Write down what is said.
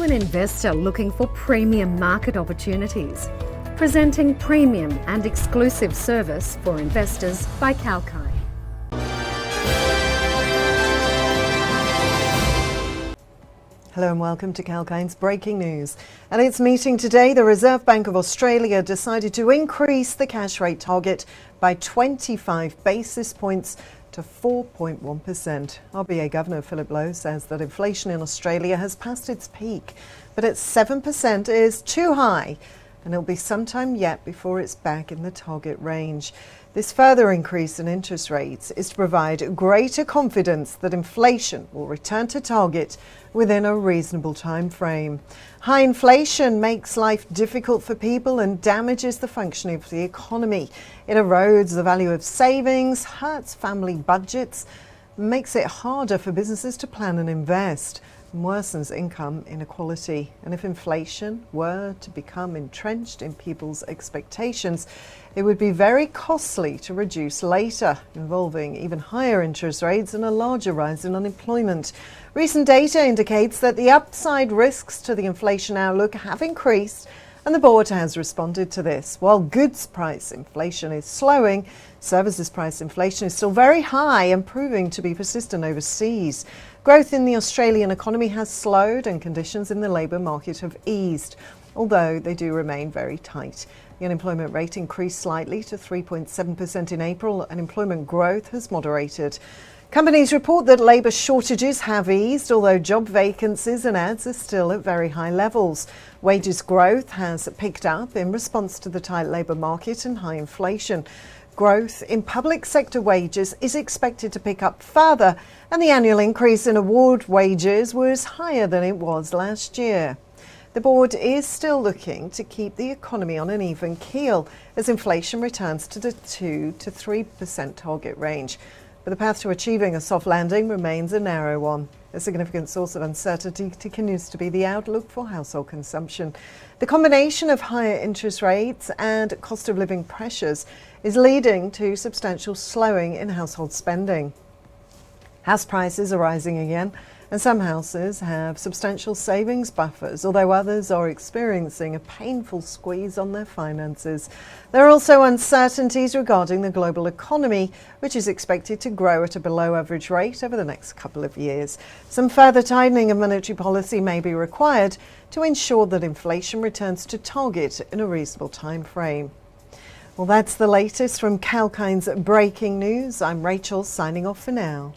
to an investor looking for premium market opportunities. Presenting premium and exclusive service for investors by Kalkine. Hello and welcome to Kalkine's Breaking News. At its meeting today, the Reserve Bank of Australia decided to increase the cash rate target by 25 basis points to 4.1%. RBA Governor Philip Lowe says that inflation in Australia has passed its peak, but at 7% is too high, and it'll be some time yet before it's back in the target range. This further increase in interest rates is to provide greater confidence that inflation will return to target within a reasonable time frame. High inflation makes life difficult for people and damages the functioning of the economy. It erodes the value of savings, hurts family budgets, makes it harder for businesses to plan and invest, and worsens income inequality. And if inflation were to become entrenched in people's expectations, it would be very costly to reduce later, involving even higher interest rates and a larger rise in unemployment. Recent data indicates that the upside risks to the inflation outlook have increased, and the board has responded to this. While goods price inflation is slowing, services price inflation is still very high and proving to be persistent overseas. Growth in the Australian economy has slowed and conditions in the labour market have eased, although they do remain very tight. The unemployment rate increased slightly to 3.7% in April, and employment growth has moderated. Companies report that labour shortages have eased, although job vacancies and ads are still at very high levels. Wages growth has picked up in response to the tight labour market and high inflation. Growth in public sector wages is expected to pick up further, and the annual increase in award wages was higher than it was last year. The board is still looking to keep the economy on an even keel as inflation returns to the 2 to 3% target range. But the path to achieving a soft landing remains a narrow one. A significant source of uncertainty continues to be the outlook for household consumption. The combination of higher interest rates and cost of living pressures is leading to substantial slowing in household spending. House prices are rising again, and some houses have substantial savings buffers, although others are experiencing a painful squeeze on their finances. There are also uncertainties regarding the global economy, which is expected to grow at a below-average rate over the next couple of years. Some further tightening of monetary policy may be required to ensure that inflation returns to target in a reasonable time frame. Well, that's the latest from Kalkine's Breaking News. I'm Rachel, signing off for now.